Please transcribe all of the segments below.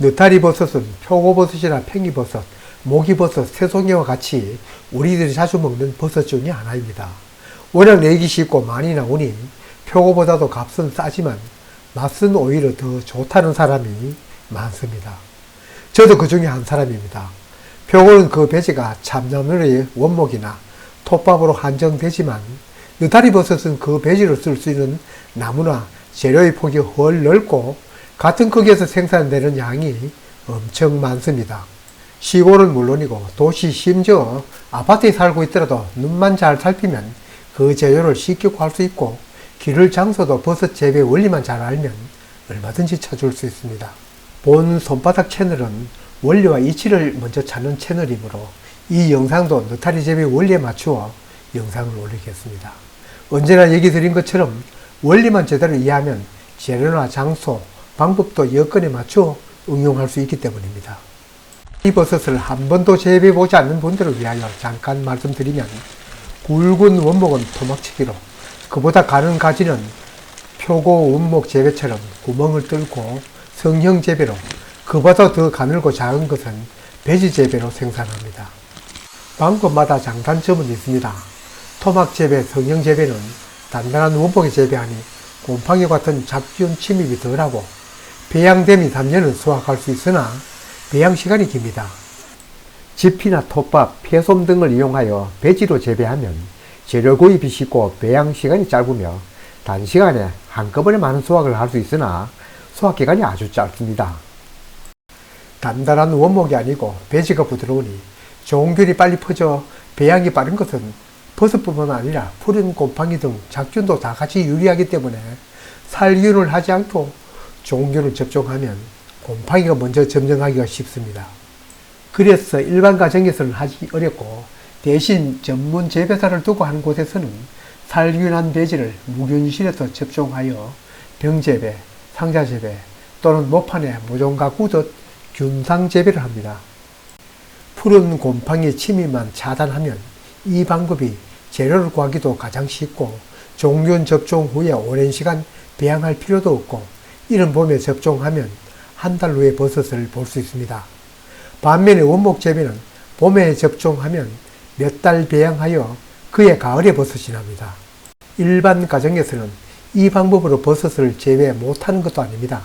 느타리버섯은 표고버섯이나 팽이버섯, 모기버섯, 새송이와 같이 우리들이 자주 먹는 버섯 중에 하나입니다. 워낙 내기 쉽고 많이 나오니 표고보다도 값은 싸지만 맛은 오히려 더 좋다는 사람이 많습니다. 저도 그 중에 한 사람입니다. 표고는 그 배지가 참나물의 원목이나 톱밥으로 한정되지만 느타리버섯은 그 배지로 쓸 수 있는 나무나 재료의 폭이 훨 넓고 같은 크기에서 생산되는 양이 엄청 많습니다. 시골은 물론이고 도시 심지어 아파트에 살고 있더라도 눈만 잘 살피면 그 재료를 쉽게 구할 수 있고 기를 장소도 버섯 재배 원리만 잘 알면 얼마든지 찾을 수 있습니다. 본 손바닥 채널은 원리와 이치를 먼저 찾는 채널이므로 이 영상도 느타리 재배 원리에 맞추어 영상을 올리겠습니다. 언제나 얘기 드린 것처럼 원리만 제대로 이해하면 재료나 장소, 방법도 여건에 맞춰 응용할 수 있기 때문입니다. 이 버섯을 한 번도 재배해보지 않는 분들을 위하여 잠깐 말씀드리면 굵은 원목은 토막치기로 그보다 가는 가지는 표고 원목 재배처럼 구멍을 뚫고 성형 재배로 그보다 더 가늘고 작은 것은 배지 재배로 생산합니다. 방법마다 장단점은 있습니다. 토막 재배, 성형 재배는 단단한 원목에 재배하니 곰팡이 같은 잡균 침입이 덜하고 배양됨이 3년은 수확할 수 있으나 배양 시간이 깁니다. 지피나 톱밥, 폐솜 등을 이용하여 배지로 재배하면 재료 구입이 쉽고 배양 시간이 짧으며 단시간에 한꺼번에 많은 수확을 할 수 있으나 수확 기간이 아주 짧습니다. 단단한 원목이 아니고 배지가 부드러우니 종균이 빨리 퍼져 배양이 빠른 것은 버섯뿐만 아니라 푸른 곰팡이 등 작균도 다 같이 유리하기 때문에 살균을 하지 않고 종균을 접종하면 곰팡이가 먼저 점령하기가 쉽습니다. 그래서 일반 가정에서는 하기 어렵고 대신 전문 재배사를 두고 하는 곳에서는 살균한 배지를 무균실에서 접종하여 병재배, 상자재배 또는 모판에 모종가 구듯 균상 재배를 합니다. 푸른 곰팡이 침입만 차단하면 이 방법이 재료를 구하기도 가장 쉽고 종균 접종 후에 오랜 시간 배양할 필요도 없고 이른 봄에 접종하면 한 달 후에 버섯을 볼 수 있습니다. 반면에 원목 재배는 봄에 접종하면 몇 달 배양하여 그해 가을에 버섯이 납니다. 일반 가정에서는 이 방법으로 버섯을 재배 못하는 것도 아닙니다.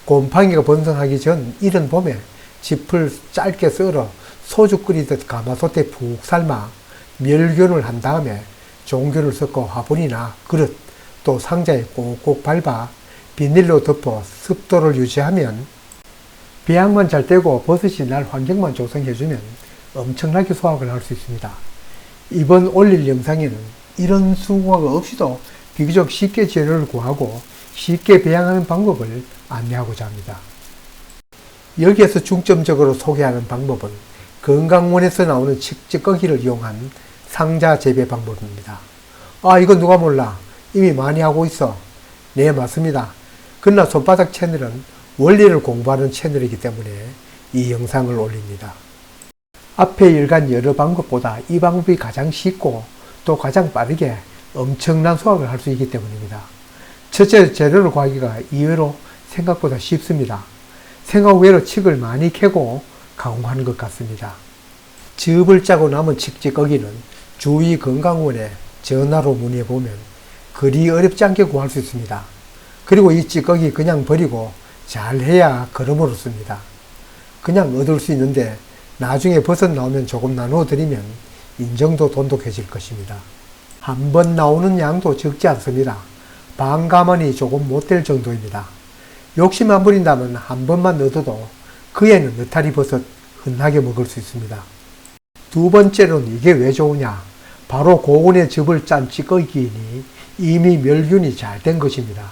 곰팡이가 번성하기 전 이른 봄에 짚을 짧게 썰어 소주 끓이듯 가마솥에 푹 삶아 멸균을 한 다음에 종균을 섞어 화분이나 그릇 또 상자에 꼭꼭 밟아 비닐로 덮어 습도를 유지하면 배양만 잘 되고 버섯이 날 환경만 조성해주면 엄청나게 수확을 할 수 있습니다. 이번 올릴 영상에는 이런 수고가 없이도 비교적 쉽게 재료를 구하고 쉽게 배양하는 방법을 안내하고자 합니다. 여기에서 중점적으로 소개하는 방법은 건강원에서 나오는 칡찌꺼기를 이용한 상자 재배 방법입니다. 아, 이건 누가 몰라. 이미 많이 하고 있어. 네, 맞습니다. 그러나 손바닥 채널은 원리를 공부하는 채널이기 때문에 이 영상을 올립니다. 앞에 일간 여러 방법보다 이 방법이 가장 쉽고 또 가장 빠르게 엄청난 수확을 할 수 있기 때문입니다. 첫째, 재료를 구하기가 의외로 생각보다 쉽습니다. 생각 외로 칡을 많이 캐고 가공하는 것 같습니다. 즙을 짜고 남은 칡찌꺼기는 주위 건강원에 전화로 문의해보면 그리 어렵지 않게 구할 수 있습니다. 그리고 이 찌꺼기 그냥 버리고 잘해야 걸음으로 씁니다. 그냥 얻을 수 있는데 나중에 버섯 나오면 조금 나누어 드리면 인정도 돈독해질 것입니다. 한 번 나오는 양도 적지 않습니다. 반 가만히 조금 못 될 정도입니다. 욕심 안 부린다면 한 번만 얻어도 그에는 느타리 버섯 흔하게 먹을 수 있습니다. 두 번째로는 이게 왜 좋으냐? 바로 고온에 즙을 짠 찌꺼기이니 이미 멸균이 잘 된 것입니다.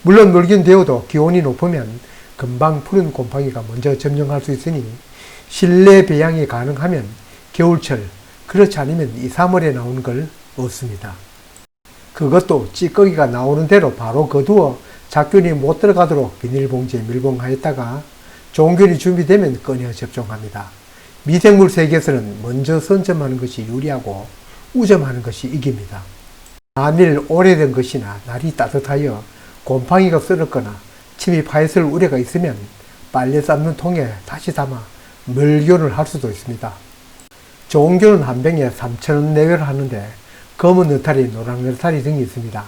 물론 멸균되어도 기온이 높으면 금방 푸른 곰팡이가 먼저 점령할 수 있으니 실내 배양이 가능하면 겨울철, 그렇지 않으면 2, 3월에 나오는 걸 얻습니다. 그것도 찌꺼기가 나오는 대로 바로 거두어 잡균이 못 들어가도록 비닐봉지에 밀봉하였다가 종균이 준비되면 꺼내 접종합니다. 미생물 세계에서는 먼저 선점하는 것이 유리하고 우점하는 것이 이깁니다. 만일 오래된 것이나 날이 따뜻하여 곰팡이가 썰었거나 침입하였을 우려가 있으면 빨래 삶는 통에 다시 담아 물교를 할 수도 있습니다. 좋은 균은 한 병에 3,000원 내외로 하는데 검은 느타리, 노랑 느타리 등이 있습니다.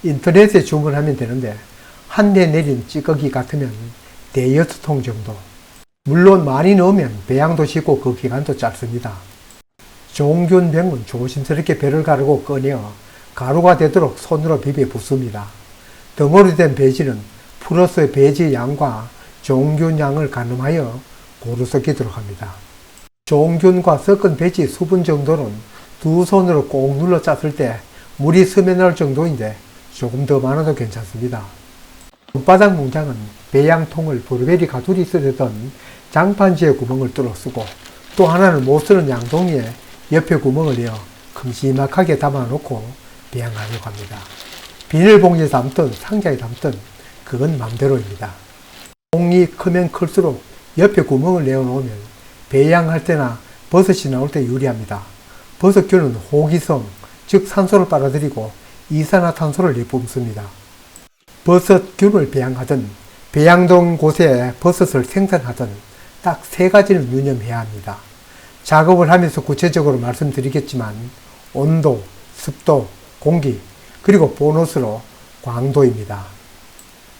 인터넷에 주문하면 되는데 한 대 내린 찌꺼기 같으면 대여섯 통 정도. 물론 많이 넣으면 배양도 쉽고 그 기간도 짧습니다. 좋은 균 병은 조심스럽게 배를 가르고 꺼내어 가루가 되도록 손으로 비벼 붓습니다. 덩어리 된 배지는 플러스 배지 양과 좋은 균 양을 가늠하여 고루 섞이도록 합니다. 좋은 균과 섞은 배지 수분 정도는 두 손으로 꼭 눌러 짰을 때 물이 스며날 정도인데 조금 더 많아도 괜찮습니다. 손바닥 농장은 배양통을 브루베리 가두리 쓰려던 장판지에 구멍을 뚫어 쓰고 또 하나는 못 쓰는 양동이에 옆에 구멍을 내어 큼지막하게 담아놓고 배양하려고 합니다. 비닐봉지에 담든 상자에 담든 그건 맘대로입니다. 봉이 크면 클수록 옆에 구멍을 내어놓으면 배양할 때나 버섯이 나올 때 유리합니다. 버섯균은 호기성, 즉 산소를 빨아들이고 이산화탄소를 내뿜습니다. 버섯균을 배양하든 배양된 곳에 버섯을 생산하든 딱 세 가지는 유념해야 합니다. 작업을 하면서 구체적으로 말씀드리겠지만 온도, 습도, 공기, 그리고 보너스로 광도입니다.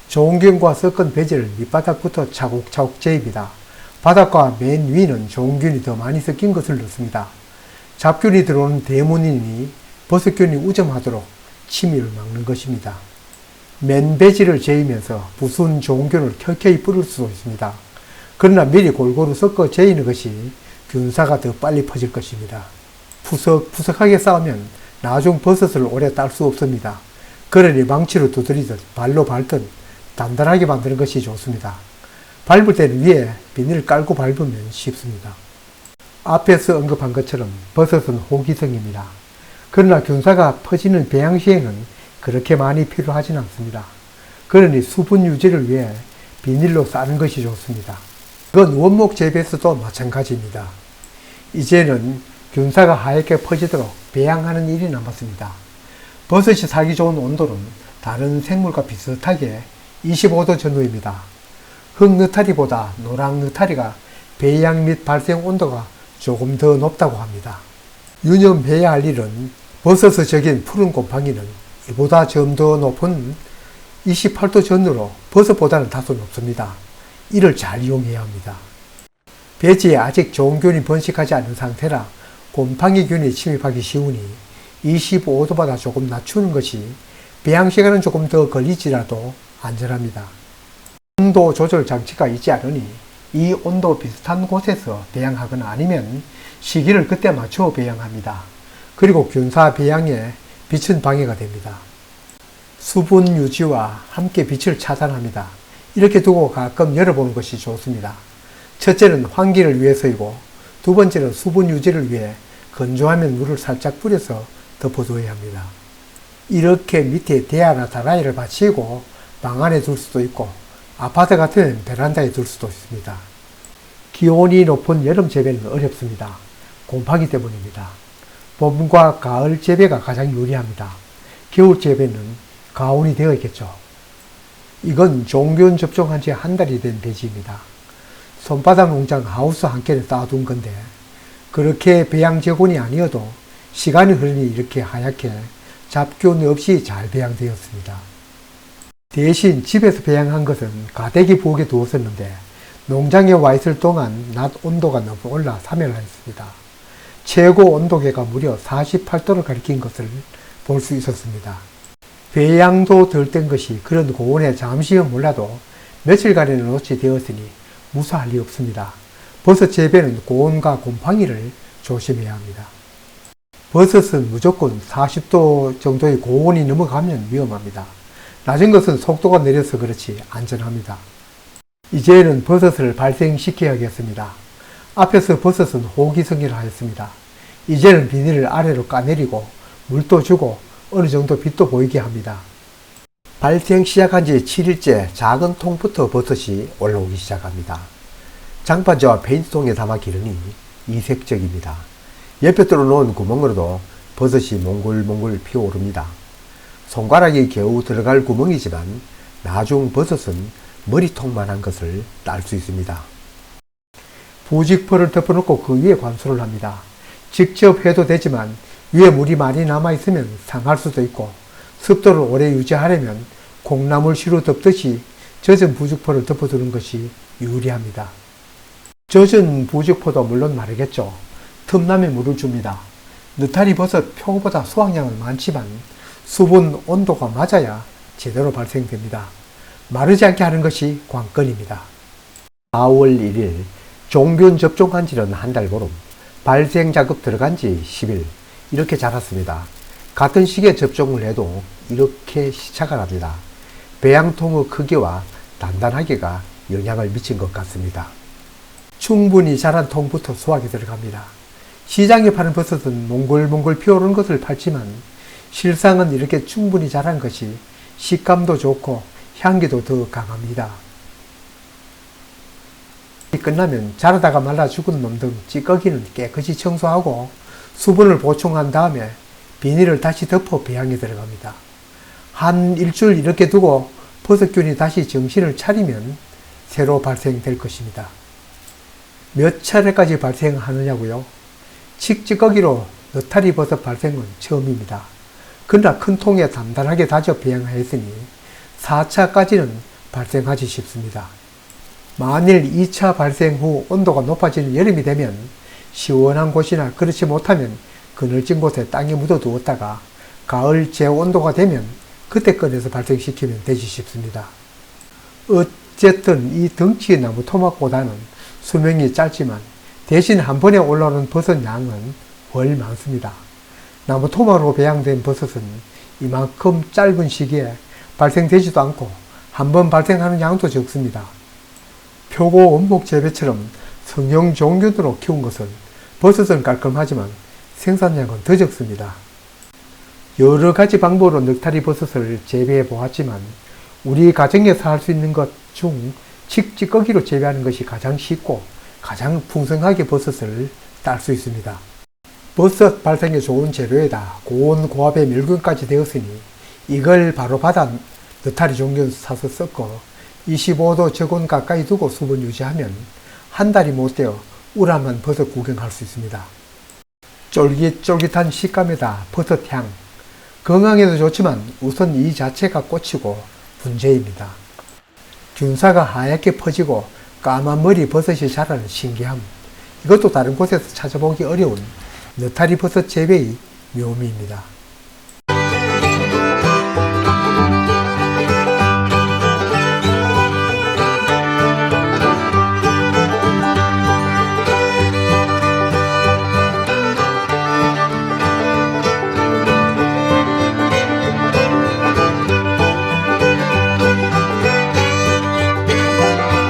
좋은 균과 섞은 배지를 밑바닥부터 차곡차곡 재입니다. 바닥과 맨 위는 좋은 균이 더 많이 섞인 것을 넣습니다. 잡균이 들어오는 대문이니 버섯균이 우점하도록 침입을 막는 것입니다. 맨 배지를 재이면서 부순 좋은 균을 켜켜이 뿌릴 수도 있습니다. 그러나 미리 골고루 섞어 재이는 것이 균사가 더 빨리 퍼질 것입니다. 푸석푸석하게 쌓으면 나중 버섯을 오래 딸 수 없습니다. 그러니 망치로 두드리듯 발로 밟든 단단하게 만드는 것이 좋습니다. 밟을 때는 위에 비닐을 깔고 밟으면 쉽습니다. 앞에서 언급한 것처럼 버섯은 호기성입니다. 그러나 균사가 퍼지는 배양 시에는 그렇게 많이 필요하진 않습니다. 그러니 수분 유지를 위해 비닐로 싸는 것이 좋습니다. 이건 원목 재배에서도 마찬가지입니다. 이제는 균사가 하얗게 퍼지도록 배양하는 일이 남았습니다. 버섯이 살기 좋은 온도는 다른 생물과 비슷하게 25도 전후입니다. 흑느타리보다 노랑느타리가 배양 및 발생 온도가 조금 더 높다고 합니다. 유념해야 할 일은 버섯의 적인 푸른 곰팡이는 이보다 좀 더 높은 28도 전후로 버섯보다는 다소 높습니다. 이를 잘 이용해야 합니다. 배지에 아직 좋은 균이 번식하지 않은 상태라 곰팡이균이 침입하기 쉬우니 25도보다 조금 낮추는 것이 배양 시간은 조금 더 걸리지라도 안전합니다. 온도 조절 장치가 있지 않으니 이 온도 비슷한 곳에서 배양하거나 아니면 시기를 그때 맞춰 배양합니다. 그리고 균사 배양에 빛은 방해가 됩니다. 수분 유지와 함께 빛을 차단합니다. 이렇게 두고 가끔 열어보는 것이 좋습니다. 첫째는 환기를 위해서이고 두 번째는 수분 유지를 위해 건조하면 물을 살짝 뿌려서 덮어줘야 합니다. 이렇게 밑에 대야나 다라이를 받치고 방 안에 둘 수도 있고 아파트 같으면 베란다에 둘 수도 있습니다. 기온이 높은 여름 재배는 어렵습니다. 곰팡이 때문입니다. 봄과 가을 재배가 가장 유리합니다. 겨울 재배는 가온이 되어 있겠죠. 이건 종균 접종한 지 한 달이 된 배지입니다. 손바닥 농장 하우스 한 켠에 쌓아둔 건데 그렇게 배양 재곤이 아니어도 시간이 흐르니 이렇게 하얗게 잡균 없이 잘 배양되었습니다. 대신 집에서 배양한 것은 가대기 부엌에 두었었는데 농장에 와 있을 동안 낮 온도가 너무 올라 사멸하였습니다. 최고 온도계가 무려 48도를 가리킨 것을 볼 수 있었습니다. 배양도 덜 된 것이 그런 고온에 잠시는 몰라도 며칠간에는 노출이 되었으니 무사할 리 없습니다. 버섯 재배는 고온과 곰팡이를 조심해야 합니다. 버섯은 무조건 40도 정도의 고온이 넘어가면 위험합니다. 낮은 것은 속도가 내려서 그렇지 안전합니다. 이제는 버섯을 발생시켜야겠습니다. 앞에서 버섯은 호기성이라 하였습니다. 이제는 비닐을 아래로 까내리고 물도 주고 어느 정도 빛도 보이게 합니다. 발생 시작한 지 7일째 작은 통부터 버섯이 올라오기 시작합니다. 장판지와 페인트통에 담아 기르니 이색적입니다. 옆에 뚫어놓은 구멍으로도 버섯이 몽글몽글 피어오릅니다. 손가락이 겨우 들어갈 구멍이지만 나중 버섯은 머리통만한 것을 딸 수 있습니다. 부직포를 덮어놓고 그 위에 관수를 합니다. 직접 해도 되지만 위에 물이 많이 남아있으면 상할 수도 있고 습도를 오래 유지하려면 콩나물 시루 덮듯이 젖은 부직포를 덮어두는 것이 유리합니다. 젖은 부직포도 물론 마르겠죠. 틈나면 물을 줍니다. 느타리 버섯 표고보다 수확량은 많지만 수분 온도가 맞아야 제대로 발생됩니다. 마르지 않게 하는 것이 관건입니다. 4월 1일 종균 접종한 지는 한 달 보름, 발생 작업 들어간 지 10일, 이렇게 자랐습니다. 같은 시기에 접종을 해도 이렇게 시차가 납니다. 배양통의 크기와 단단하기가 영향을 미친 것 같습니다. 충분히 자란 통부터 수확이 들어갑니다. 시장에 파는 버섯은 몽글몽글 피어오르는 것을 팔지만 실상은 이렇게 충분히 자란 것이 식감도 좋고 향기도 더 강합니다. 끝나면 자라다가 말라 죽은 놈 등 찌꺼기는 깨끗이 청소하고 수분을 보충한 다음에 비닐을 다시 덮어 배양에 들어갑니다. 한 일주일 이렇게 두고 버섯균이 다시 정신을 차리면 새로 발생될 것입니다. 몇 차례까지 발생하느냐고요? 칡찌꺼기로 느타리 버섯 발생은 처음입니다. 그러나 큰 통에 단단하게 다져 배양하였으니 4차까지는 발생하지 싶습니다. 만일 2차 발생 후 온도가 높아지는 여름이 되면 시원한 곳이나 그렇지 못하면 그늘진 곳에 땅에 묻어두었다가 가을 제온도가 되면 그때 꺼내서 발생시키면 되지 싶습니다. 어쨌든 이 덩치의 나무 토막보다는 수명이 짧지만 대신 한 번에 올라오는 버섯 양은 훨 많습니다. 나무 토막으로 배양된 버섯은 이만큼 짧은 시기에 발생되지도 않고 한 번 발생하는 양도 적습니다. 표고 원목 재배처럼 성형 종균으로 키운 것은 버섯은 깔끔하지만 생산량은 더 적습니다. 여러 가지 방법으로 느타리 버섯을 재배해 보았지만 우리 가정에서 할 수 있는 것 중 칡찌꺼기로 재배하는 것이 가장 쉽고 가장 풍성하게 버섯을 딸 수 있습니다. 버섯 발생에 좋은 재료에다 고온 고압의 멸균까지 되었으니 이걸 바로 받아 느타리 종균 사서 섞어 25도 저온 가까이 두고 수분 유지하면 한 달이 못 되어 우람한 버섯 구경할 수 있습니다. 쫄깃쫄깃한 식감에다 버섯 향, 건강에도 좋지만 우선 이 자체가 꽃이고 분재입니다. 균사가 하얗게 퍼지고 까만 머리 버섯이 자라는 신기함, 이것도 다른 곳에서 찾아보기 어려운 느타리 버섯 재배의 묘미입니다.